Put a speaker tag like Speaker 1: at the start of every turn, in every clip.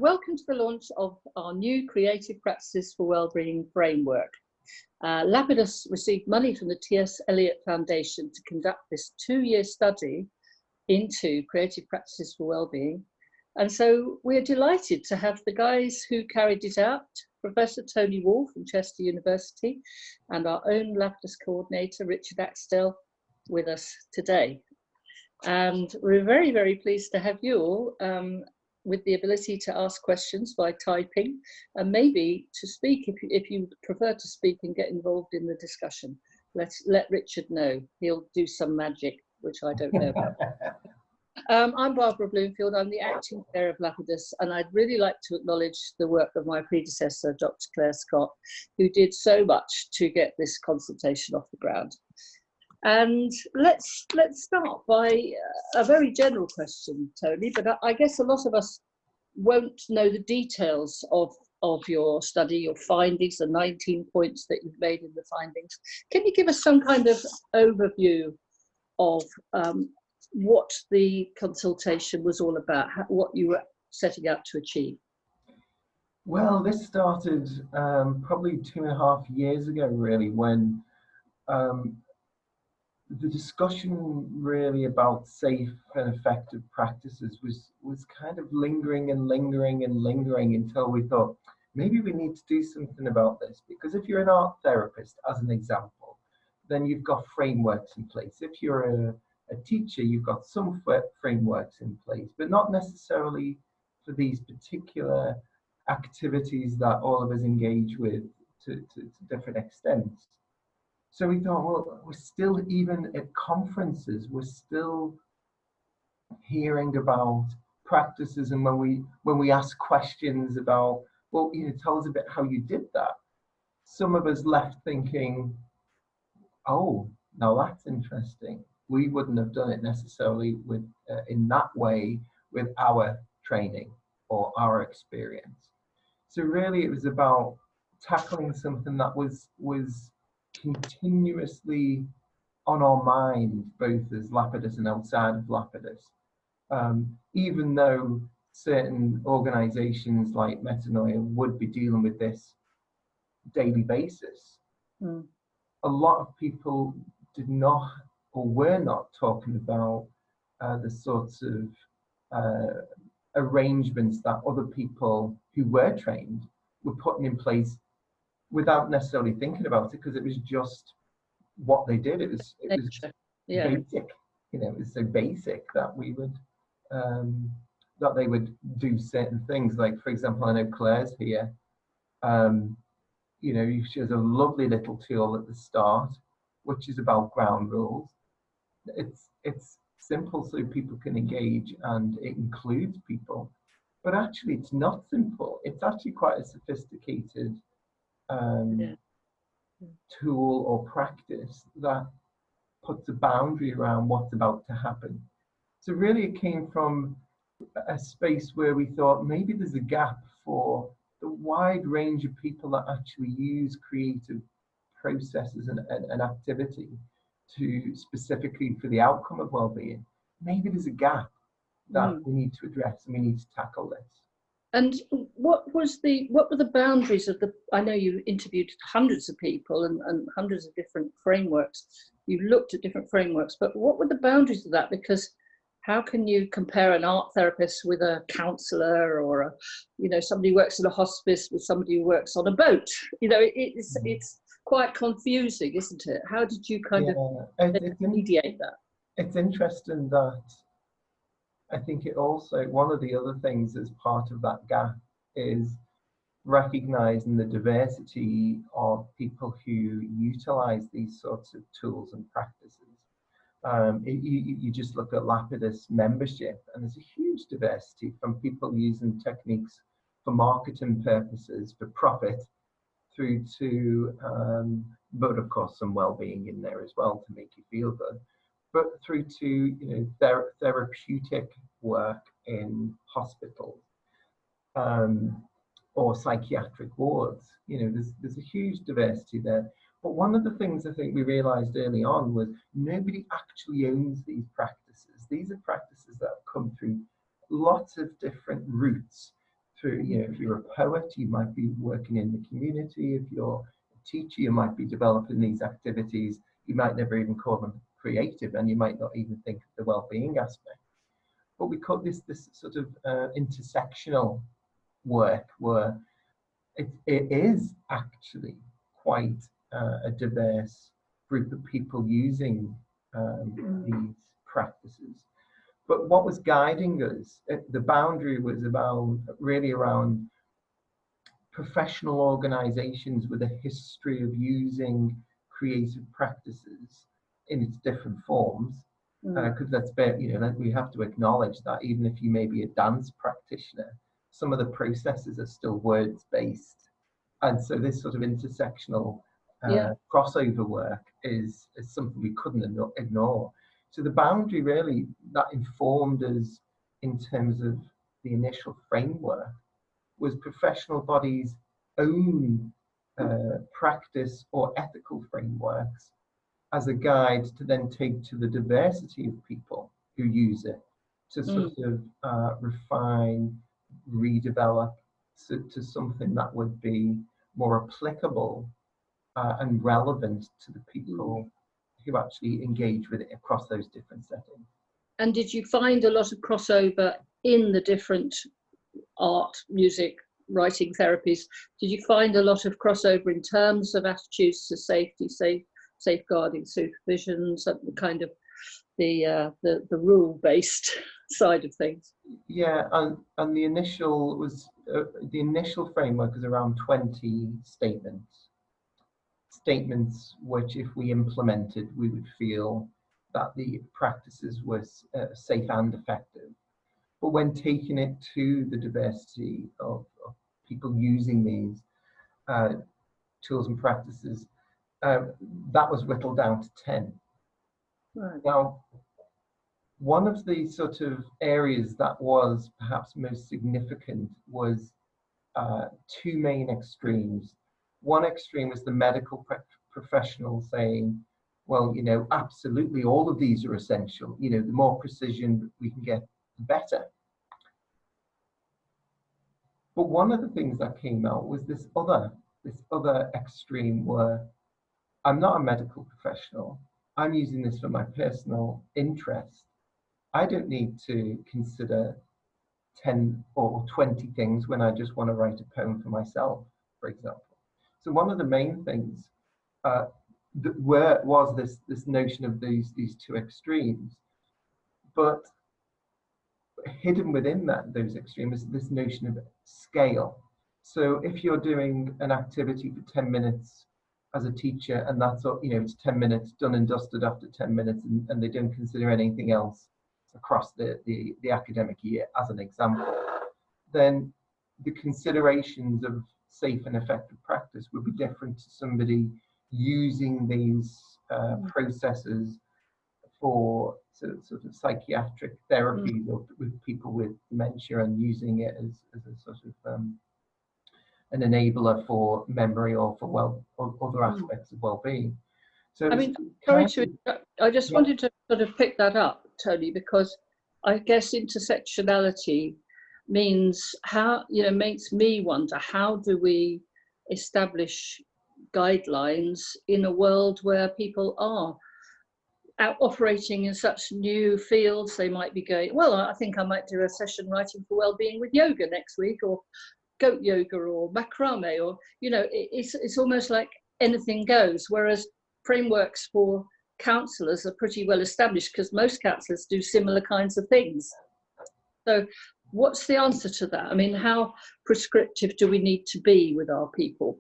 Speaker 1: Welcome to the launch of our new Creative Practices for Wellbeing framework. Lapidus received money from the T S Eliot Foundation to conduct this 2-year study into creative practices for wellbeing. And so we're delighted to have the guys who carried it out, Professor Tony Wall from Chester University and our own Lapidus coordinator, Richard Axtell, with us today. And we're very, very pleased to have you all with the ability to ask questions by typing and maybe to speak if you prefer to speak and get involved in the discussion. Let Richard know. He'll do some magic, which I don't know about. I'm Barbara Bloomfield. I'm the acting chair of Lapidus, and I'd really like to acknowledge the work of my predecessor, Dr. Claire Scott, who did so much to get this consultation off the ground. And let's start by a very general question, Tony, but I guess a lot of us won't know the details of your study, your findings, the 19 points that you've made in the findings. Can you give us some kind of overview of what the consultation was all about, what you were setting out to achieve?
Speaker 2: Well, this started probably 2.5 years ago, really, when the discussion really about safe and effective practices was kind of lingering until we thought, maybe we need to do something about this. Because if you're an art therapist, as an example, then you've got frameworks in place. If you're a teacher, you've got some frameworks in place, but not necessarily for these particular activities that all of us engage with to different extents. So we thought, well, we're still, even at conferences, we're still hearing about practices, and when we ask questions about, well, tell us a bit how you did that, some of us left thinking, oh, now that's interesting. We wouldn't have done it necessarily with in that way with our training or our experience. So really, it was about tackling something that was continuously on our mind, both as Lapidus and outside of Lapidus. Even though certain organizations like Metanoia would be dealing with this daily basis, a lot of people did not or were not talking about the sorts of arrangements that other people who were trained were putting in place without necessarily thinking about it, because it was just what they did. It was yeah. Basic, it was so basic that we would that they would do certain things. Like, for example, I know Claire's here. She has a lovely little tool at the start, which is about ground rules. It's simple so people can engage, and it includes people. But actually, it's not simple. It's actually quite a sophisticated tool or practice that puts a boundary around what's about to happen. So really, it came from a space where we thought maybe there's a gap for the wide range of people that actually use creative processes and activity to specifically for the outcome of well-being. Maybe there's a gap that we need to address, and we need to tackle this.
Speaker 1: And what were the boundaries of the? I know you interviewed hundreds of people and hundreds of different frameworks. You looked at different frameworks, but what were the boundaries of that? Because how can you compare an art therapist with a counsellor, or somebody who works in a hospice with somebody who works on a boat? It's quite confusing, isn't it? How did you kind of mediate that?
Speaker 2: It's interesting that I think it also, one of the other things as part of that gap is recognizing the diversity of people who utilize these sorts of tools and practices. You just look at Lapidus membership, and there's a huge diversity from people using techniques for marketing purposes, for profit, through to, but of course some well-being in there as well to make you feel good, but through to therapeutic work in hospitals or psychiatric wards. There's a huge diversity there. But one of the things I think we realized early on was nobody actually owns these practices. These are practices that have come through lots of different routes through, you know, if you're a poet, you might be working in the community. If you're a teacher, you might be developing these activities. You might never even call them creative, and you might not even think of the well-being aspect. But we call this sort of intersectional work, where it is actually quite a diverse group of people using these practices. But what was guiding us, the boundary was really around professional organizations with a history of using creative practices in its different forms. Because that's, you know, we have to acknowledge that even if you may be a dance practitioner, some of the processes are still words based. And so this sort of intersectional crossover work is something we couldn't ignore. So the boundary really that informed us in terms of the initial framework was professional bodies' own practice or ethical frameworks as a guide to then take to the diversity of people who use it to sort of refine, redevelop to something that would be more applicable and relevant to the people who actually engage with it across those different settings.
Speaker 1: And did you find a lot of crossover in the different art, music, writing therapies? Did you find a lot of crossover in terms of attitudes to safety, safeguarding, supervision, something kind of the rule-based side of things?
Speaker 2: Yeah, and the initial framework was around 20 statements which, if we implemented, we would feel that the practices were safe and effective. But when taking it to the diversity of people using these tools and practices, that was whittled down to 10.
Speaker 1: Right.
Speaker 2: Now, one of the sort of areas that was perhaps most significant was two main extremes. One extreme was the medical professional saying, well, you know, absolutely all of these are essential. You know, the more precision we can get, the better. But one of the things that came out was this other extreme where I'm not a medical professional. I'm using this for my personal interest. I don't need to consider 10 or 20 things when I just want to write a poem for myself, for example. So one of the main things was this notion of these two extremes, but hidden within those extremes is this notion of scale. So if you're doing an activity for 10 minutes as a teacher, and that's, you know, it's 10 minutes done and dusted after 10 minutes, and they don't consider anything else across the academic year, as an example, then the considerations of safe and effective practice would be different to somebody using these processes for sort of psychiatric therapies or with people with dementia, and using it as a sort of an enabler for memory or for other aspects of well-being. So
Speaker 1: I mean, sorry to interrupt. I just wanted to sort of pick that up, Tony, because I guess intersectionality means makes me wonder, how do we establish guidelines in a world where people are operating in such new fields? They might be going, well, I think I might do a session writing for well-being with yoga next week, or goat yoga, or macrame, or, you know, it's almost like anything goes, whereas frameworks for counsellors are pretty well established because most counsellors do similar kinds of things. So what's the answer to that? I mean, how prescriptive do we need to be with our people?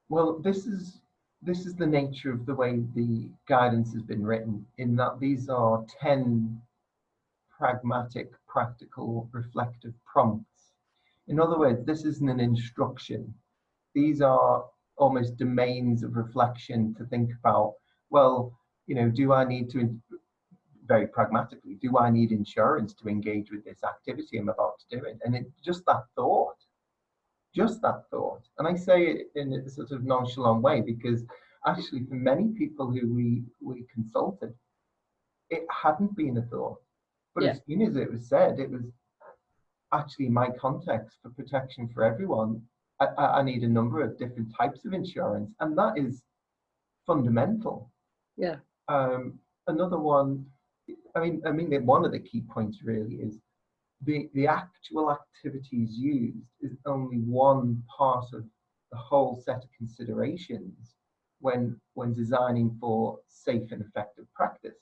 Speaker 2: Well, this is the nature of the way the guidance has been written, in that these are 10 pragmatic, practical, reflective prompts. In other words, this isn't an instruction. These are almost domains of reflection to think about, well, you know, do I need to, very pragmatically, do I need insurance to engage with this activity I'm about to do it? And it's just that thought. And I say it in a sort of nonchalant way, because actually for many people who we consulted, it hadn't been a thought. But as soon as it was said, it was, actually in my context for protection for everyone, I need a number of different types of insurance, and that is fundamental.
Speaker 1: Yeah.
Speaker 2: Another one, I mean, one of the key points really is the actual activities used is only one part of the whole set of considerations when designing for safe and effective practice.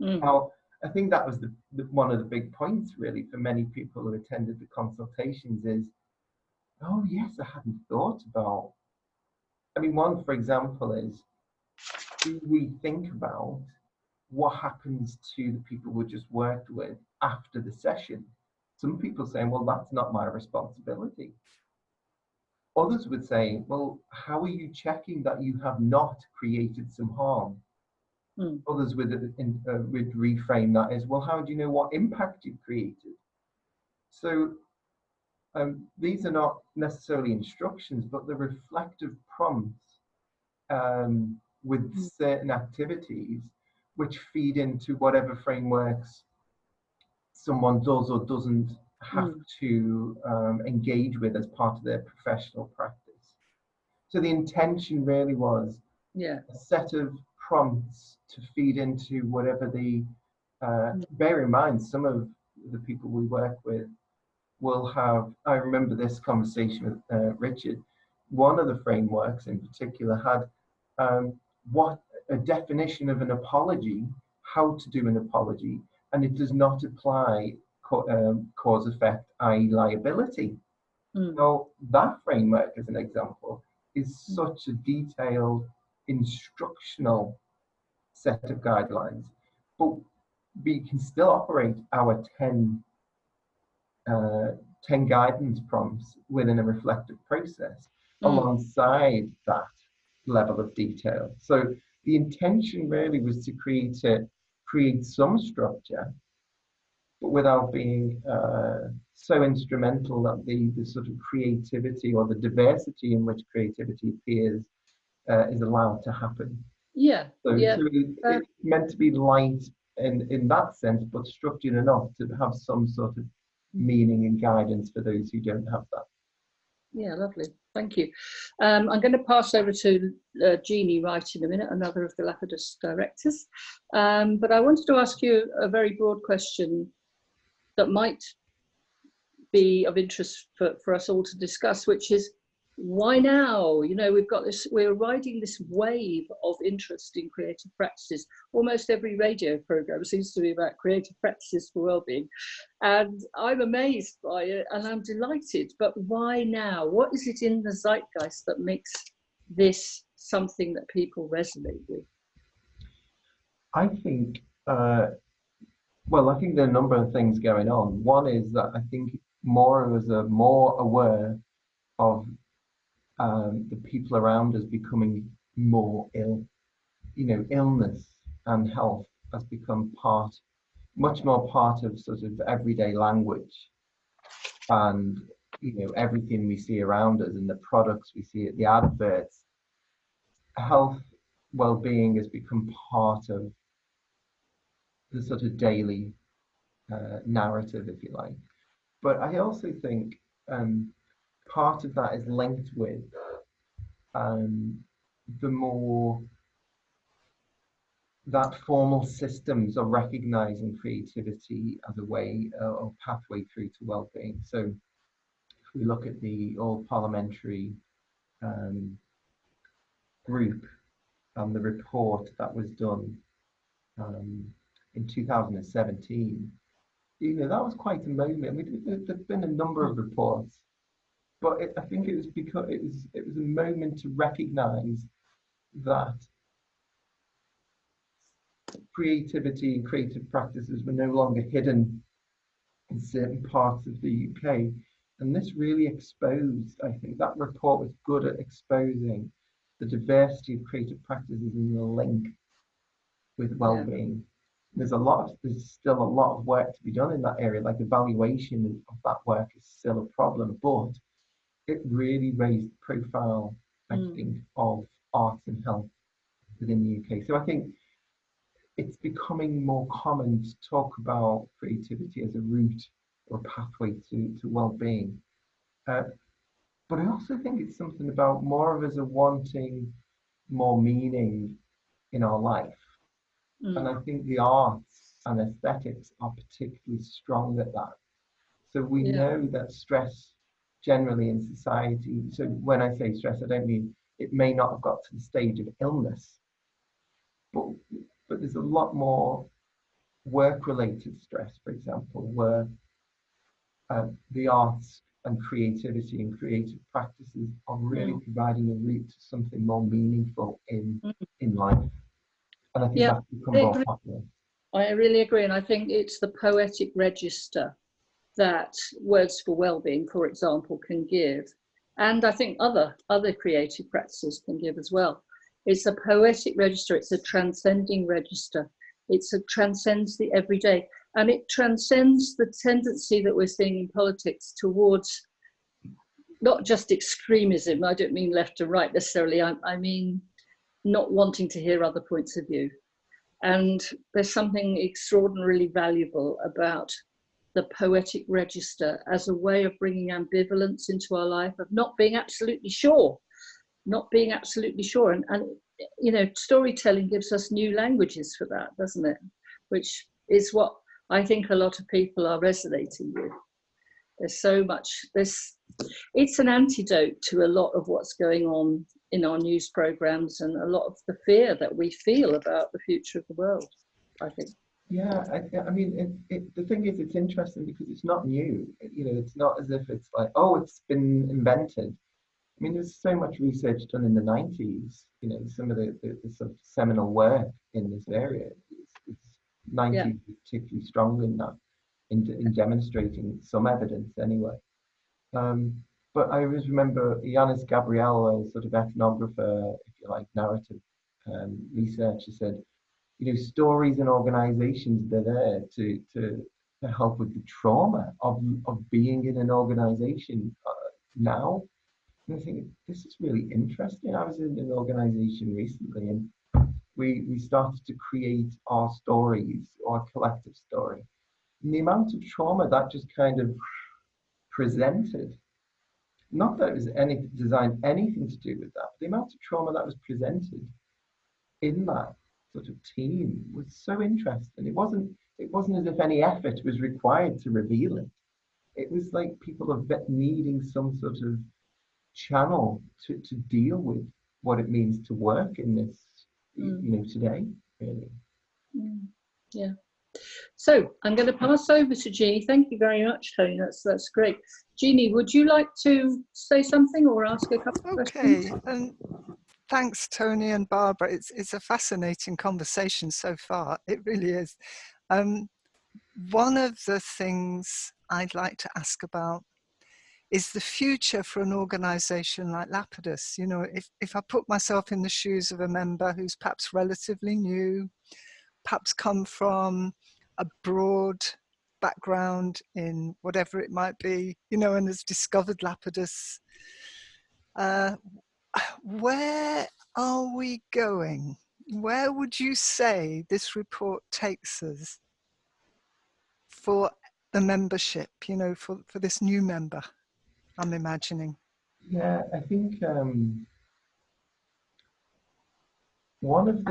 Speaker 2: Now, I think that was one of the big points really for many people who attended the consultations is, oh yes, I hadn't thought about. I mean, one, for example, is, do we think about what happens to the people we just worked with after the session? Some people saying, well, that's not my responsibility. Others would say, well, how are you checking that you have not created some harm? Others would reframe that as, well, how do you know what impact you've created? So these are not necessarily instructions, but the reflective prompts with certain activities which feed into whatever frameworks someone does or doesn't have to engage with as part of their professional practice. So the intention really was a set of prompts to feed into whatever the, bear in mind, some of the people we work with will have, I remember this conversation with Richard, one of the frameworks in particular had what a definition of an apology, how to do an apology, and it does not apply cause effect, i.e. liability. Now, that framework, as an example, is such a detailed instructional set of guidelines, but we can still operate our 10 guidance prompts within a reflective process alongside that level of detail. So the intention really was to create some structure, but without being so instrumental that the sort of creativity or the diversity in which creativity appears is allowed to happen.
Speaker 1: Yeah.
Speaker 2: So it's meant to be light in that sense, but structured enough to have some sort of meaning and guidance for those who don't have that.
Speaker 1: Yeah, lovely. Thank you. I'm going to pass over to Jeannie Wright in a minute, another of the Lapidus directors. But I wanted to ask you a very broad question that might be of interest for us all to discuss, which is, why now? You know, we're riding this wave of interest in creative practices. Almost every radio program seems to be about creative practices for wellbeing. And I'm amazed by it and I'm delighted, but why now? What is it in the zeitgeist that makes this something that people resonate with?
Speaker 2: I think, well, I think there are a number of things going on. One is that I think more of us are more aware of the people around us becoming more ill. You know, illness and health has become much more part of sort of everyday language, and you know, everything we see around us and the products we see at the adverts. Health, well-being has become part of the sort of daily narrative, if you like. But I also think part of that is linked with the more that formal systems are recognizing creativity as a way or pathway through to well-being. So if we look at the all-parliamentary group and the report that was done in 2017, you know, that was quite a moment. I mean, there've been a number of reports, but I think it was because it was a moment to recognize that creativity and creative practices were no longer hidden in certain parts of the UK. And this really exposed, I think that report was good at exposing the diversity of creative practices and the link with well-being. There's still a lot of work to be done in that area, like evaluation of that work is still a problem, but it really raised the profile, I think, of arts and health within the UK. So I think it's becoming more common to talk about creativity as a route or a pathway to well-being. But I also think it's something about more of us are wanting more meaning in our life. And I think the arts and aesthetics are particularly strong at that. So we know that stress generally in society, so when I say stress, I don't mean it may not have got to the stage of illness, but there's a lot more work-related stress, for example, where the arts and creativity and creative practices are really providing a route to something more meaningful in life. And I think that's become more popular.
Speaker 1: I really agree, and I think it's the poetic register that Words for Wellbeing, for example, can give, and I think other creative practices can give as well. It's a poetic register, it's a transcending register, transcends the everyday, and it transcends the tendency that we're seeing in politics towards not just extremism. I don't mean left and right necessarily, I mean not wanting to hear other points of view. And there's something extraordinarily valuable about the poetic register as a way of bringing ambivalence into our life, of not being absolutely sure. And you know, storytelling gives us new languages for that, doesn't it? Which is what I think a lot of people are resonating with. There's so much, it's an antidote to a lot of what's going on in our news programs and a lot of the fear that we feel about the future of the world, I think.
Speaker 2: Yeah, I mean, the thing is, it's interesting because it's not new. You know, it's not as if it's like, oh, it's been invented. I mean, there's so much research done in the 90s. You know, some of the sort of seminal work in this area. It's 90s particularly strong in that, in demonstrating some evidence anyway. But I always remember Yanis Gabriel, a sort of ethnographer, if you like, narrative researcher, said, you know, stories and organizations, they're there to help with the trauma of being in an organization now. And I think this is really interesting. I was in an organization recently, and we started to create our stories, our collective story. And the amount of trauma that just kind of presented, not that it was designed anything to do with that, but the amount of trauma that was presented in that sort of team was so interesting. It wasn't as if any effort was required to reveal it. It was like people are needing some sort of channel to deal with what it means to work in this, you know, today, really.
Speaker 1: Yeah. So I'm going to pass over to Jeannie. Thank you very much, Tony. That's great. Jeannie, would you like to say something or ask a couple of questions?
Speaker 3: Okay, and thanks, Tony and Barbara. It's a fascinating conversation so far. It really is. One of the things I'd like to ask about is the future for an organisation like Lapidus. You know, if I put myself in the shoes of a member who's perhaps relatively new, perhaps come from a broad background in whatever it might be, you know, and has discovered Lapidus, where are we going? Where would you say this report takes us for the membership, you know, for this new member, I'm imagining?
Speaker 2: Yeah, I think one of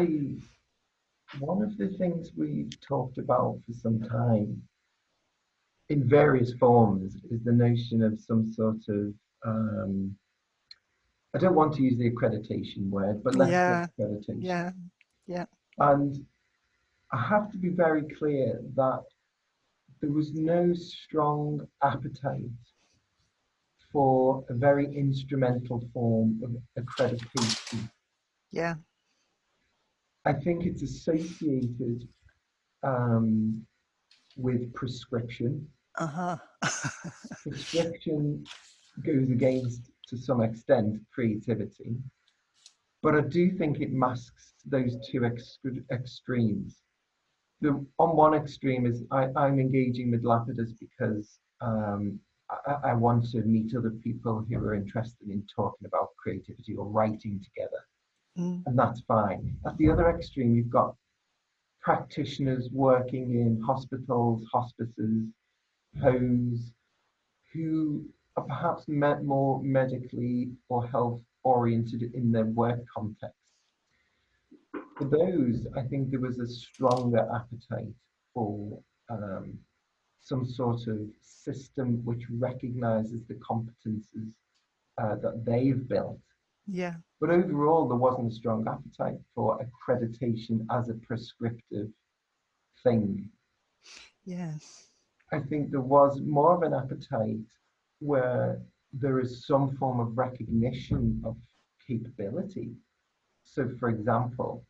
Speaker 2: the things we've talked about for some time in various forms is the notion of some sort of I don't want to use the accreditation word, but let's say accreditation.
Speaker 3: Yeah.
Speaker 2: And I have to be very clear that there was no strong appetite for a very instrumental form of accreditation.
Speaker 3: Yeah.
Speaker 2: I think it's associated with prescription. Prescription goes against, to some extent, creativity. But I do think it masks those two extremes. On one extreme is I'm engaging with Lapidus because I want to meet other people who are interested in talking about creativity or writing together. And that's fine. At the other extreme, you've got practitioners working in hospitals, hospices, pose, who are perhaps more medically or health oriented in their work context. For those, I think there was a stronger appetite for some sort of system which recognizes the competences that they've built.
Speaker 3: Yeah.
Speaker 2: But overall, there wasn't a strong appetite for accreditation as a prescriptive thing.
Speaker 3: Yes.
Speaker 2: I think there was more of an appetite where there is some form of recognition of capability. So, for example,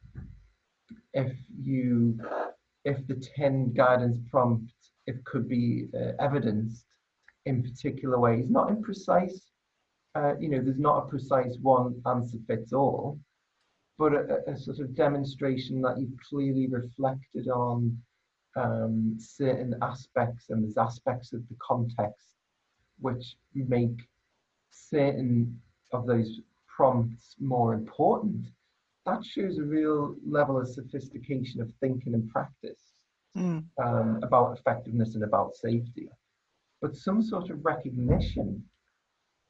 Speaker 2: if the 10 guidance prompts, it could be evidenced in particular ways, not in precise, there's not a precise one answer fits all, but a sort of demonstration that you've clearly reflected on certain aspects, and there's aspects of the context which make certain of those prompts more important. That shows a real level of sophistication of thinking and practice about effectiveness and about safety. But some sort of recognition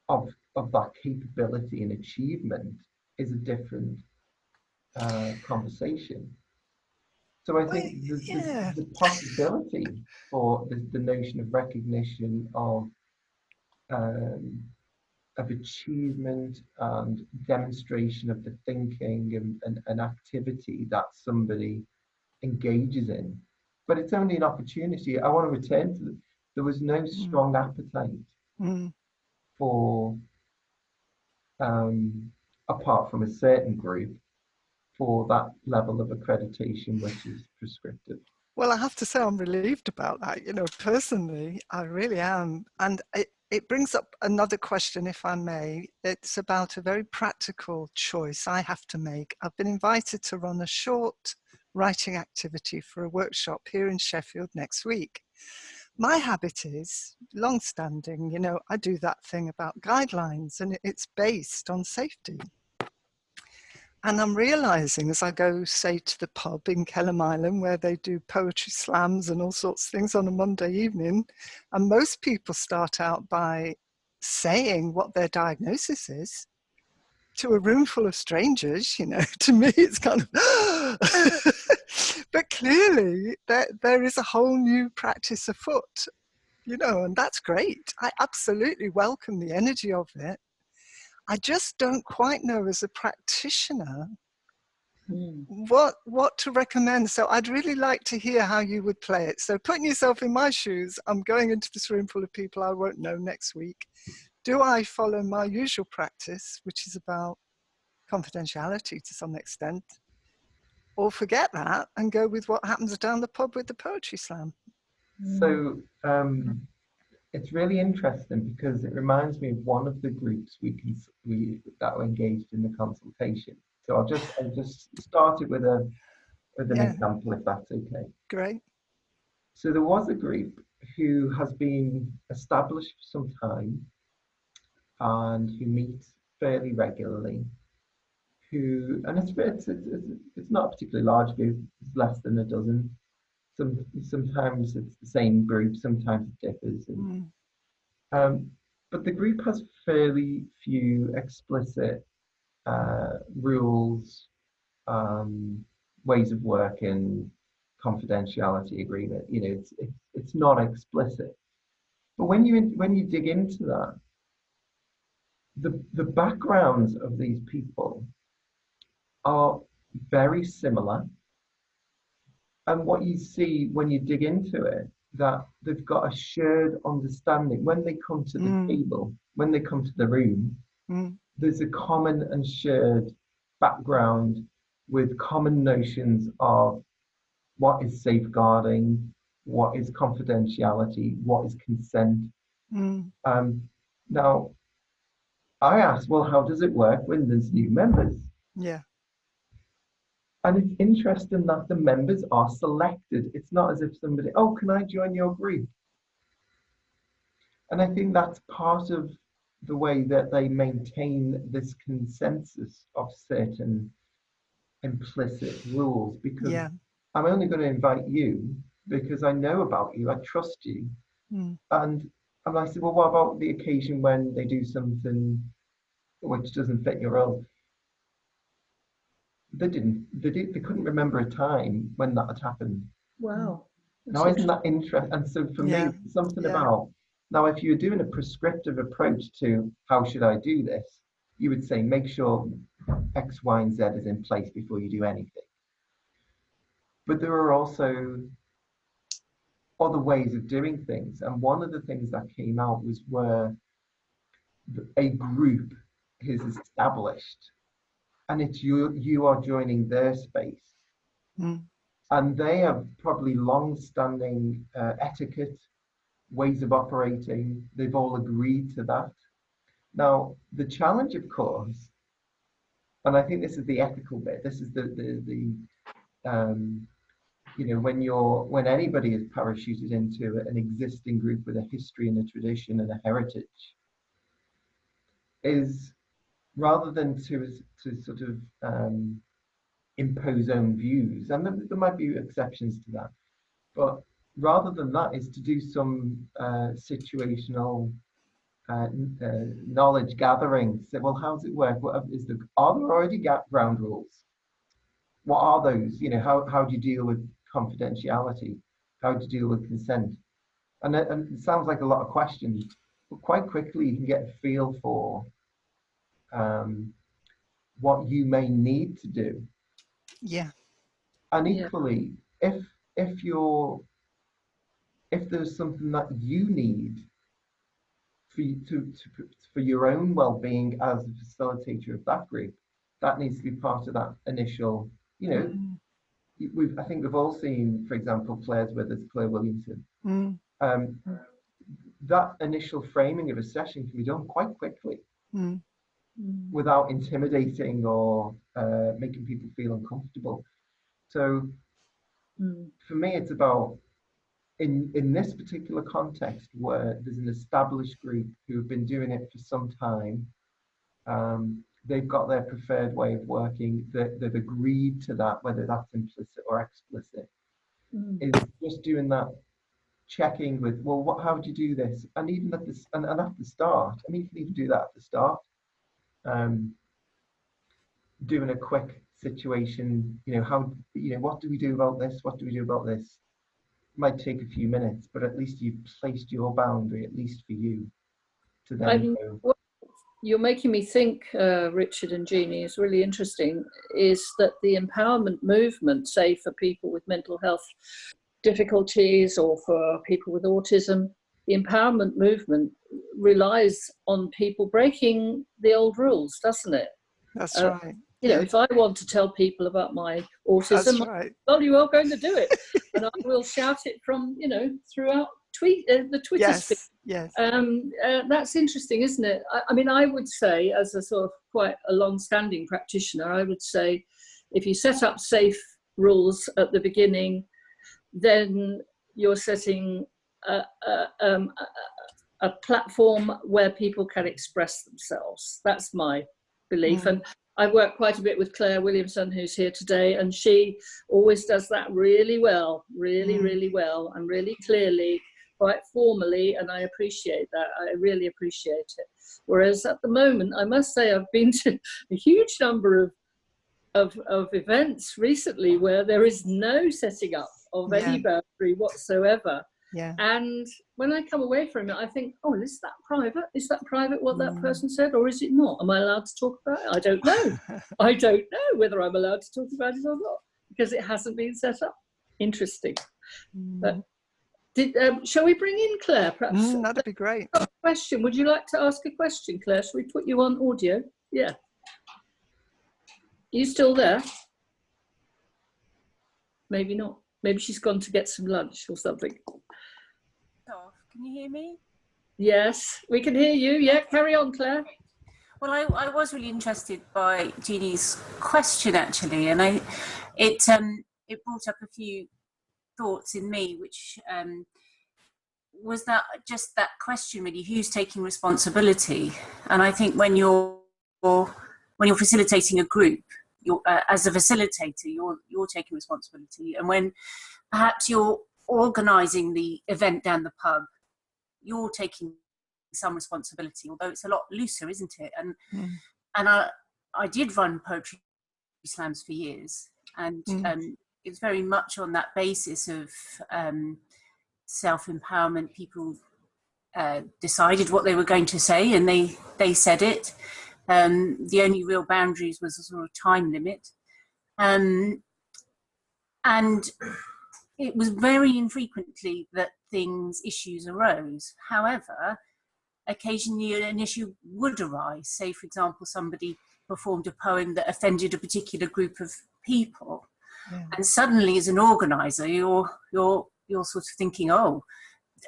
Speaker 2: of that capability and achievement is a different conversation. So I think the possibility for the notion of recognition of achievement and demonstration of the thinking and activity that somebody engages in. But it's only an opportunity. I want to return to there was no strong appetite for, apart from a certain group, for that level of accreditation which is prescriptive.
Speaker 3: Well, I have to say I'm relieved about that. You know, personally, I really am. And it brings up another question, if I may. It's about a very practical choice I have to make. I've been invited to run a short writing activity for a workshop here in Sheffield next week. My habit is long-standing, you know, I do that thing about guidelines, and it's based on safety. And I'm realizing as I go, say, to the pub in Kelham Island, where they do poetry slams and all sorts of things on a Monday evening, and most people start out by saying what their diagnosis is to a room full of strangers, you know, to me it's kind of, but clearly there is a whole new practice afoot, you know, and that's great. I absolutely welcome the energy of it. I just don't quite know as a practitioner what to recommend. So I'd really like to hear how you would play it. So putting yourself in my shoes, I'm going into this room full of people I won't know next week. Do I follow my usual practice, which is about confidentiality to some extent, or forget that and go with what happens down the pub with the poetry slam?
Speaker 2: So it's really interesting because it reminds me of one of the groups that were engaged in the consultation. So I'll just start it with an example, if that's okay.
Speaker 3: Great.
Speaker 2: So there was a group who has been established for some time and who meet fairly regularly. And it's not a particularly large group. It's less than a dozen. Sometimes it's the same group. Sometimes it differs. But the group has fairly few explicit rules, ways of working, confidentiality agreement. You know, it's not explicit. But when you dig into that, the backgrounds of these people are very similar. And what you see when you dig into it, that they've got a shared understanding. When they come to the table, when they come to the room, there's a common and shared background with common notions of what is safeguarding, what is confidentiality, what is consent. Now, I asked, well, how does it work when there's new members?
Speaker 3: Yeah.
Speaker 2: And it's interesting that the members are selected. It's not as if somebody, oh, can I join your group? And I think that's part of the way that they maintain this consensus of certain implicit rules, because I'm only going to invite you because I know about you, I trust you, And I said, well, what about the occasion when they do something which doesn't fit your role? They couldn't remember a time when that had happened.
Speaker 1: Wow.
Speaker 2: Now, isn't that interesting? And so for me, something about, now if you're doing a prescriptive approach to how should I do this, you would say, make sure X, Y, and Z is in place before you do anything. But there are also other ways of doing things. And one of the things that came out was where a group is established and it's you are joining their space. And they have probably long-standing etiquette, ways of operating. They've all agreed to that. Now, the challenge, of course, and I think this is the ethical bit. This is you know, when anybody is parachuted into an existing group with a history and a tradition and a heritage, is rather than to sort of impose own views, and there might be exceptions to that, but rather than that is to do some situational knowledge gathering. Say, well, how does it work? Are there already ground rules? What are those? You know, how do you deal with confidentiality? How do you deal with consent? And it sounds like a lot of questions, but quite quickly you can get a feel for what you may need to do.
Speaker 3: Yeah.
Speaker 2: And equally, if there's something that you need for your own well-being as a facilitator of that group, that needs to be part of that initial, you know, I think we've all seen, for example, Claire Williamson. That initial framing of a session can be done quite quickly without intimidating or making people feel uncomfortable. So for me, it's about, in this particular context where there's an established group who have been doing it for some time, they've got their preferred way of working, they've agreed to that, whether that's implicit or explicit, is just doing that checking with, well, how do you do this? And even at this, and at the start, I mean, you can even do that at the start, doing a quick situation, you know, what do we do about this? What do we do about this? Might take a few minutes, but at least you've placed your boundary, at least for you, to then go.
Speaker 1: What you're making me think, Richard and Jeannie, is really interesting, is that the empowerment movement, say for people with mental health difficulties or for people with autism, the empowerment movement relies on people breaking the old rules, doesn't it?
Speaker 3: That's right.
Speaker 1: You know, if I want to tell people about my autism, well, you are going to do it. And I will shout it from, you know, throughout the Twitter feed.
Speaker 3: Yes.
Speaker 1: That's interesting, isn't it? I mean, I would say, as a sort of quite a long-standing practitioner, I would say if you set up safe rules at the beginning, then you're setting a platform where people can express themselves. That's my belief. And I work quite a bit with Claire Williamson, who's here today, and she always does that really well, really well, and really clearly, quite formally, and I appreciate that. I really appreciate it. Whereas at the moment, I must say I've been to a huge number of events recently where there is no setting up of any boundary whatsoever.
Speaker 3: Yeah.
Speaker 1: And when I come away from it, I think, oh, is that private? Is that private what that person said, or is it not? Am I allowed to talk about it? I don't know. I don't know whether I'm allowed to talk about it or not, because it hasn't been set up. Interesting. But shall we bring in Claire, perhaps?
Speaker 3: That'd be great.
Speaker 1: A question. Would you like to ask a question, Claire? Shall we put you on audio? Yeah. Are you still there? Maybe not. Maybe she's gone to get some lunch or something.
Speaker 4: Can you hear me?
Speaker 1: Yes, we can hear you. Yeah, carry on, Claire.
Speaker 4: Well, I was really interested by Jeannie's question, actually, and it brought up a few thoughts in me, which was that question really, who's taking responsibility? And I think when you're facilitating a group, as a facilitator, you're taking responsibility, and when perhaps you're organising the event down the pub, you're taking some responsibility, although it's a lot looser, isn't it? And I did run poetry slams for years, and it's very much on that basis of self-empowerment. People decided what they were going to say, and they said it. The only real boundaries was a sort of time limit, and it was very infrequently that issues arose. However, occasionally an issue would arise. Say, for example, somebody performed a poem that offended a particular group of people, and suddenly, as an organizer, you're sort of thinking, oh,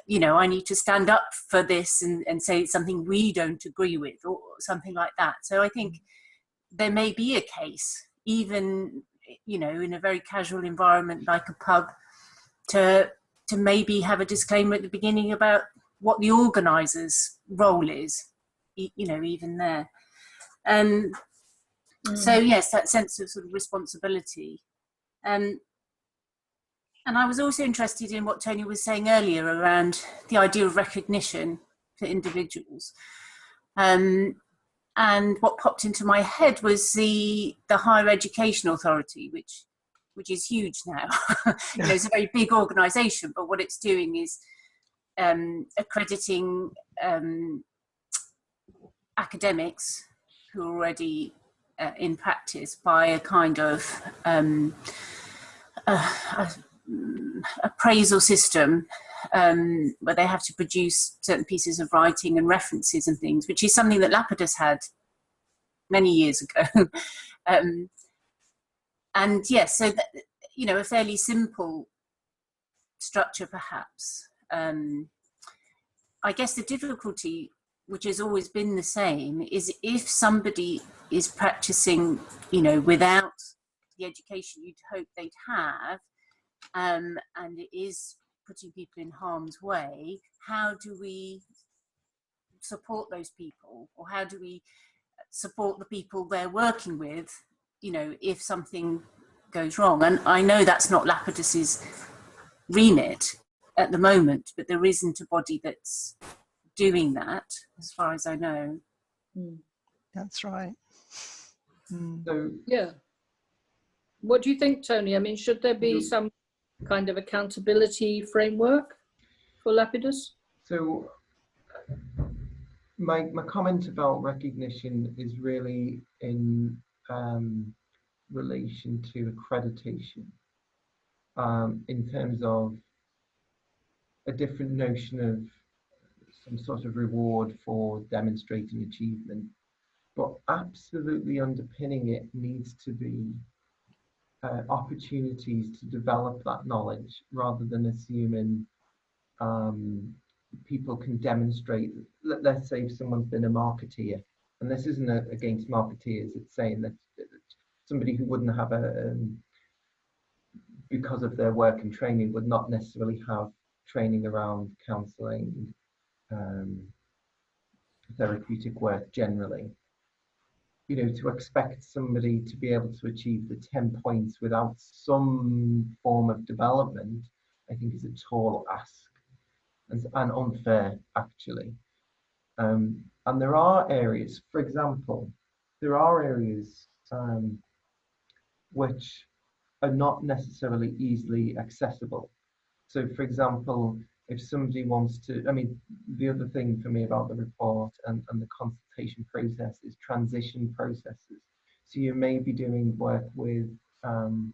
Speaker 4: you know, I need to stand up for this and say it's something we don't agree with, or something like that. So I think there may be a case, even, you know, in a very casual environment like a pub, to maybe have a disclaimer at the beginning about what the organizer's role is, you know, even there. So yes, that sense of sort of responsibility. And I was also interested in what Tony was saying earlier around the idea of recognition for individuals. And what popped into my head was the Higher Education Authority, which is huge now. You know, it's a very big organisation, but what it's doing is accrediting academics who are already in practice by a kind of appraisal system, where they have to produce certain pieces of writing and references and things, which is something that Lapidus had many years ago. And yes, so that, you know, a fairly simple structure perhaps. I guess the difficulty, which has always been the same, is if somebody is practicing, you know, without the education you'd hope they'd have, and it is putting people in harm's way, how do we support those people, or how do we support the people they're working with, you know, if something goes wrong? And I know that's not Lapidus's remit at the moment, but there isn't a body that's doing that, as far as I know.
Speaker 3: That's right.
Speaker 2: So,
Speaker 1: yeah. What do you think, Tony? I mean, should there be some kind of accountability framework for Lapidus?
Speaker 2: So my comment about recognition is really in relation to accreditation, in terms of a different notion of some sort of reward for demonstrating achievement, but absolutely underpinning it needs to be opportunities to develop that knowledge, rather than assuming people can demonstrate. Let's say if someone's been a marketeer, and this isn't against marketeers, it's saying that somebody who wouldn't have because of their work and training, would not necessarily have training around counselling, therapeutic work generally. You know, to expect somebody to be able to achieve the 10 points without some form of development, I think is a tall ask, and unfair, actually. And there are areas, for example, there are areas which are not necessarily easily accessible. So, for example, if somebody wants to, I mean, the other thing for me about the report and the consultation process is transition processes. So you may be doing work with, you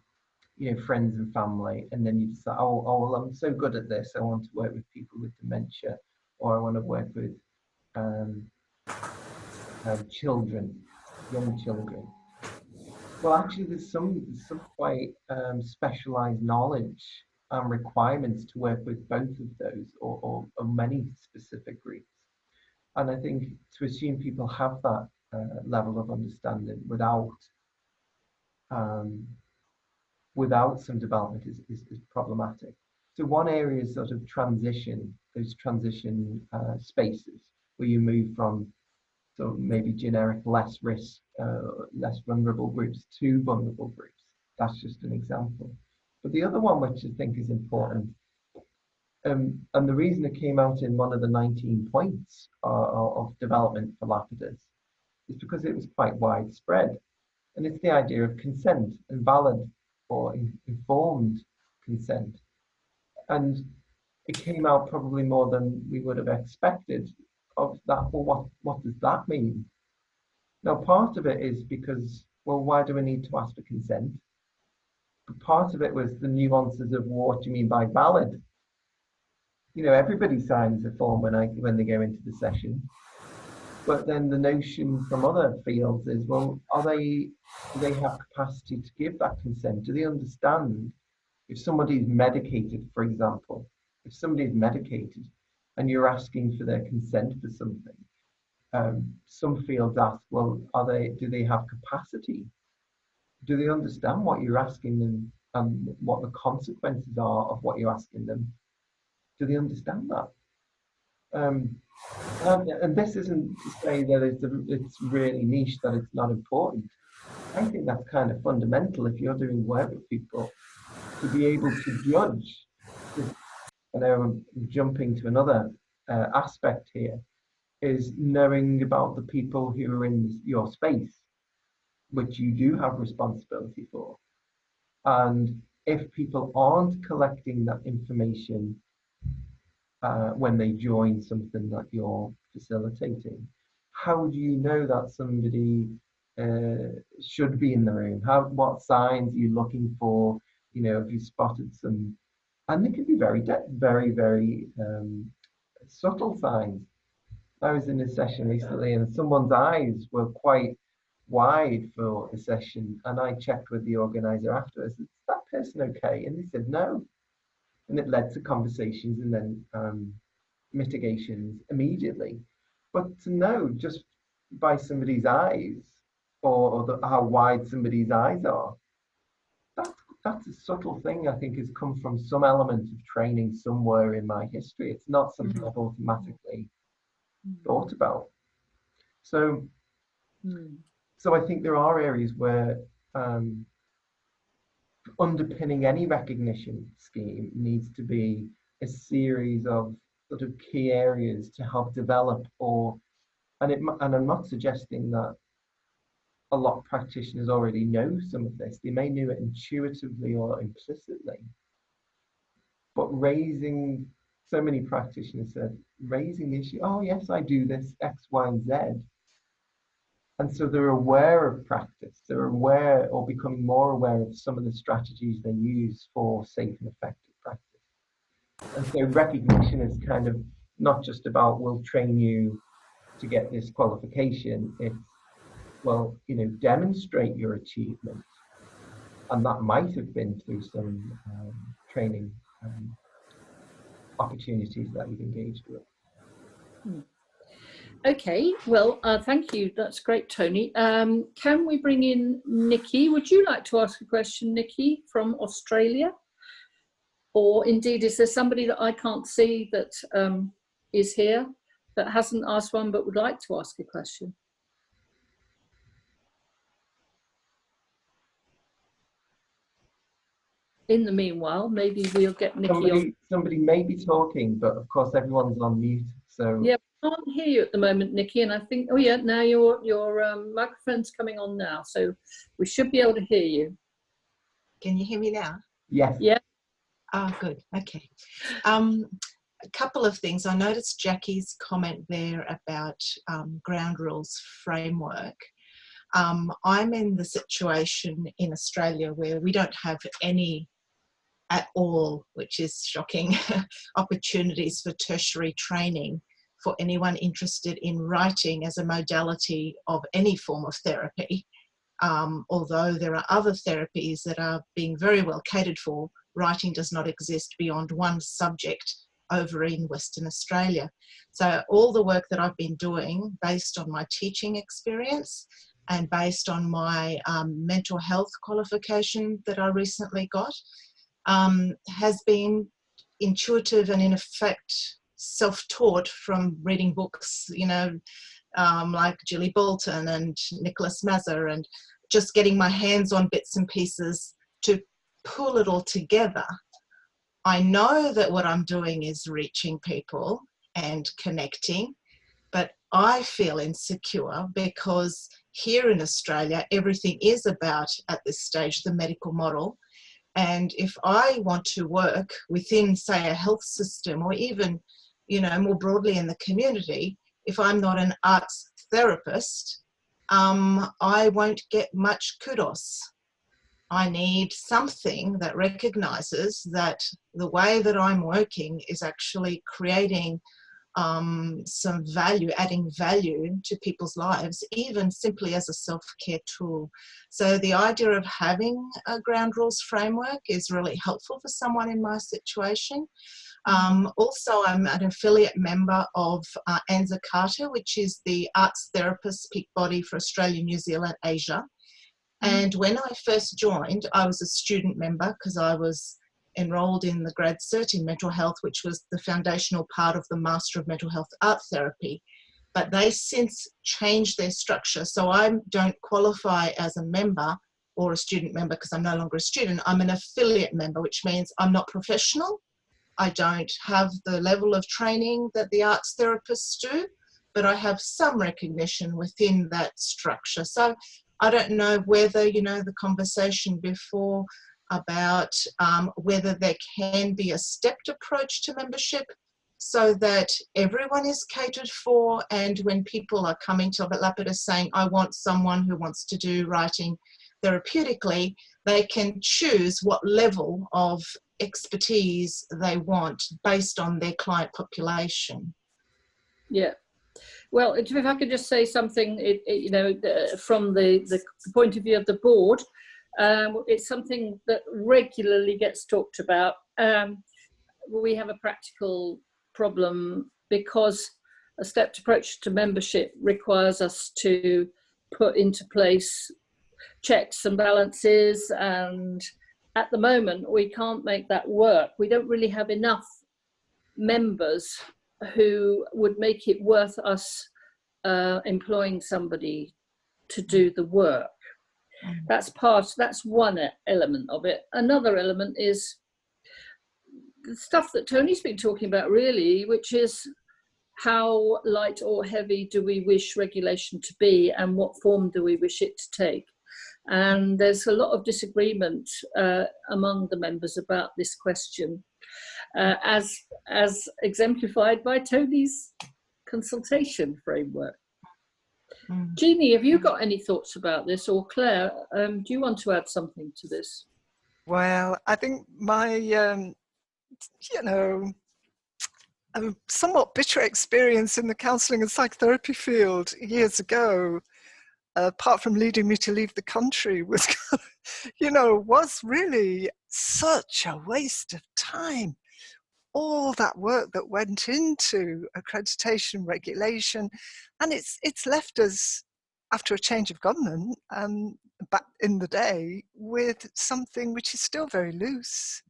Speaker 2: know, friends and family, and then you decide, oh, well, I'm so good at this, I want to work with people with dementia, or I want to work with children, young children. Well, actually, there's some quite specialised knowledge and requirements to work with both of those, or many specific groups. And I think to assume people have that level of understanding without some development is problematic. So one area is sort of transition, those transition spaces where you move from so maybe generic less risk, less vulnerable groups to vulnerable groups. That's just an example. But the other one, which I think is important, And the reason it came out in one of the 19 points of development for Lapidus is because it was quite widespread. And it's the idea of consent and valid or informed consent. And it came out probably more than we would have expected of that. Well, what does that mean? Now, part of it is because, well, why do we need to ask for consent? But part of it was the nuances of what do you mean by valid? You know, everybody signs a form when they go into the session. But then the notion from other fields is, well, do they have capacity to give that consent? Do they understand if somebody's medicated, for example, if somebody's medicated and you're asking for their consent for something, some fields ask, well, do they have capacity? Do they understand what you're asking them and what the consequences are of what you're asking them? Do they understand that? And this isn't to say that it's really niche, that it's not important. I think that's kind of fundamental if you're doing work with people, to be able to judge. I know I'm jumping to another aspect here, is knowing about the people who are in your space, which you do have responsibility for. And if people aren't collecting that information when they join something that you're facilitating, how do you know that somebody should be in the room? What signs are you looking for? You know, have you spotted some? And they can be very, very subtle signs. I was in a session recently and someone's eyes were quite wide for the session, and I checked with the organizer afterwards, is that person okay? And they said no. And it led to conversations and then mitigations immediately. But to know just by somebody's eyes or how wide somebody's eyes are, that's a subtle thing. I think has come from some element of training somewhere in my history. It's not something I've automatically thought about. So I think there are areas where underpinning any recognition scheme needs to be a series of sort of key areas to help develop, and I'm not suggesting that a lot of practitioners already know some of this. They may know it intuitively or implicitly, but so many practitioners said, raising the issue, oh yes, I do this X, Y, and Z. And so they're aware of practice, they're aware or becoming more aware of some of the strategies they use for safe and effective practice. And so recognition is kind of not just about, we'll train you to get this qualification. It's, well, you know, demonstrate your achievement. And that might have been through some training opportunities that you've engaged with.
Speaker 1: Okay, well, thank you. That's great, Tony. Can we bring in Nikki? Would you like to ask a question, Nikki, from Australia? Or indeed, is there somebody that I can't see that is here that hasn't asked one but would like to ask a question? In the meanwhile, maybe we'll get Nikki on.
Speaker 2: Somebody may be talking, but of course everyone's on mute. So
Speaker 1: yeah, I can't hear you at the moment, Nikki. And I think, oh yeah, now your microphone's coming on now, so we should be able to hear you.
Speaker 5: Can you hear me now?
Speaker 2: Yes.
Speaker 1: Yeah.
Speaker 5: Oh, good. Okay. A couple of things. I noticed Jackie's comment there about ground rules framework. I'm in the situation in Australia where we don't have any at all, which is shocking, opportunities for tertiary training for anyone interested in writing as a modality of any form of therapy. Although there are other therapies that are being very well catered for, writing does not exist beyond one subject over in Western Australia. So all the work that I've been doing based on my teaching experience and based on my mental health qualification that I recently got has been intuitive and in effect self-taught from reading books, you know, like Julie Bolton and Nicholas Mazur, and just getting my hands on bits and pieces to pull it all together. I know that what I'm doing is reaching people and connecting, but I feel insecure because here in Australia, everything is about, at this stage, the medical model. And if I want to work within, say, a health system, or even, you know, more broadly in the community, if I'm not an arts therapist, I won't get much kudos. I need something that recognises that the way that I'm working is actually creating some value, adding value to people's lives, even simply as a self-care tool. So the idea of having a ground rules framework is really helpful for someone in my situation. Also, I'm an affiliate member of ANZA Carter, which is the arts therapist peak body for Australia, New Zealand, Asia. And when I first joined, I was a student member because I was enrolled in the grad cert in mental health, which was the foundational part of the Master of Mental Health Art Therapy. But they since changed their structure. So I don't qualify as a member or a student member because I'm no longer a student. I'm an affiliate member, which means I'm not professional. I don't have the level of training that the arts therapists do, but I have some recognition within that structure. So I don't know whether, you know, the conversation before about whether there can be a stepped approach to membership so that everyone is catered for, and when people are coming to Lapidus saying, I want someone who wants to do writing therapeutically, they can choose what level of expertise they want based on their client population.
Speaker 1: Yeah. Well, if I could just say something, you know, from the point of view of the board, it's something that regularly gets talked about. We have a practical problem because a stepped approach to membership requires us to put into place checks and balances, and at the moment we can't make that work. We don't really have enough members who would make it worth us employing somebody to do the work. That's one element of it. Another element is the stuff that Tony's been talking about, really, which is how light or heavy do we wish regulation to be, and what form do we wish it to take? And there's a lot of disagreement among the members about this question, as exemplified by Tony's consultation framework. Jeannie, have you got any thoughts about this? Or Claire, do you want to add something to this?
Speaker 3: Well, I think my, you know, somewhat bitter experience in the counselling and psychotherapy field years ago, apart from leading me to leave the country, was, you know, was really such a waste of time. All that work that went into accreditation, regulation, and it's left us, after a change of government back in the day, with something which is still very loose.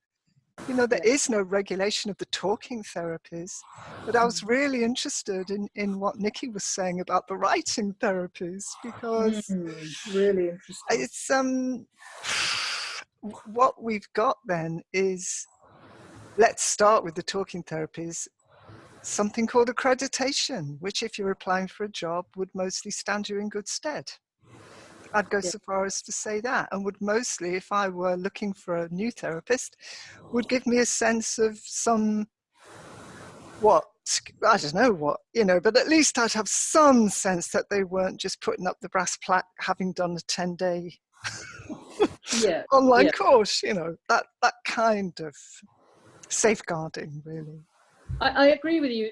Speaker 3: You know, there is no regulation of the talking therapies, but I was really interested in what Nikki was saying about the writing therapies, because
Speaker 1: really interesting.
Speaker 3: it's what we've got then is, let's start with the talking therapies, something called accreditation, which if you're applying for a job would mostly stand you in good stead. I'd go so far as to say that, and would mostly, if I were looking for a new therapist, would give me a sense of some, I don't know what, you know, but at least I'd have some sense that they weren't just putting up the brass plaque having done a 10-day online course, you know, that kind of safeguarding, really.
Speaker 1: I agree with you,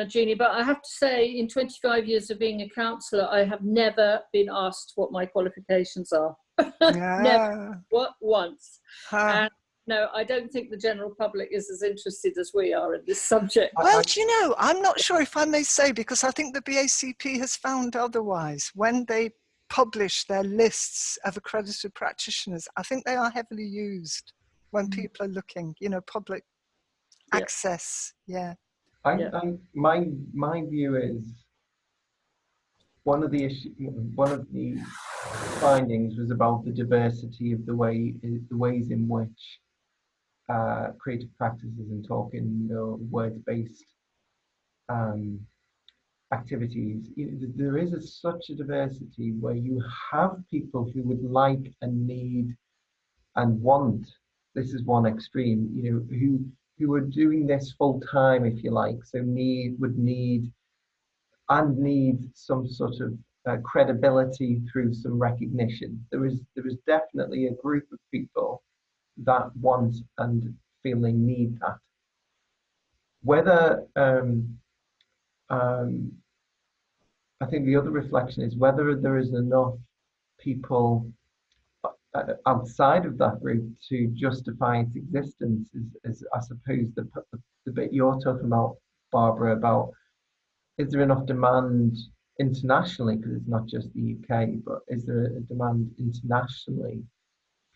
Speaker 1: Jeannie, but I have to say, in 25 years of being a counsellor, I have never been asked what my qualifications are. Never, once. And no, I don't think the general public is as interested as we are in this subject.
Speaker 3: Well, do you know, I'm not sure if I may say, because I think the BACP has found otherwise. When they publish their lists of accredited practitioners, I think they are heavily used when people are looking, you know, public access.
Speaker 2: My view is one of the findings was about the diversity of the ways in which creative practices and talking words-based activities, there is such a diversity where you have people who would like and need and want. This is one extreme, who are doing this full time, if you like, so would need some sort of credibility through some recognition. There is definitely a group of people that want and feel they need that. Whether I think the other reflection is whether there is enough people outside of that group to justify its existence is I suppose the bit you're talking about, Barbara, about is there enough demand internationally, because it's not just the UK, but is there a demand internationally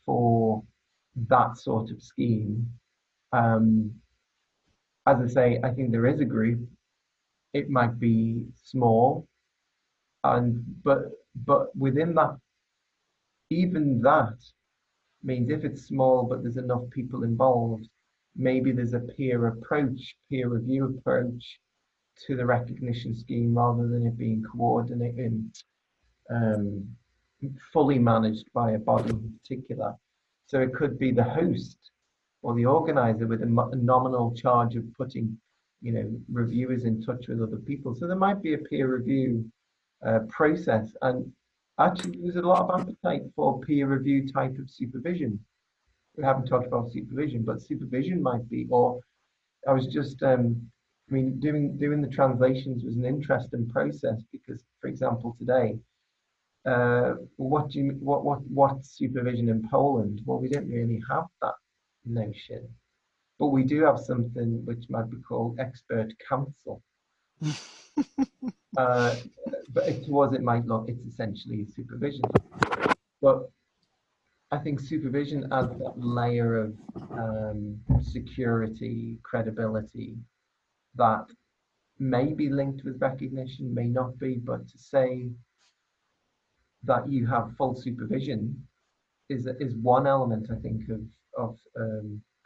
Speaker 2: for that sort of scheme? As I say, I think there is a group. It might be small, but within that, even that means if it's small but there's enough people involved, maybe there's a peer review approach to the recognition scheme rather than it being coordinated, fully managed by a body in particular. So it could be the host or the organizer with a nominal charge of putting, reviewers in touch with other people. So there might be a peer review process, and actually there's a lot of appetite for peer review type of supervision. We haven't talked about supervision, but supervision might be, or I was just, doing the translations was an interesting process because, for example, today, what's supervision in Poland? Well, we didn't really have that notion, but we do have something which might be called expert counsel. But towards it might look, it's essentially supervision. But I think supervision adds that layer of security, credibility that may be linked with recognition, may not be, but to say that you have full supervision is one element, I think, of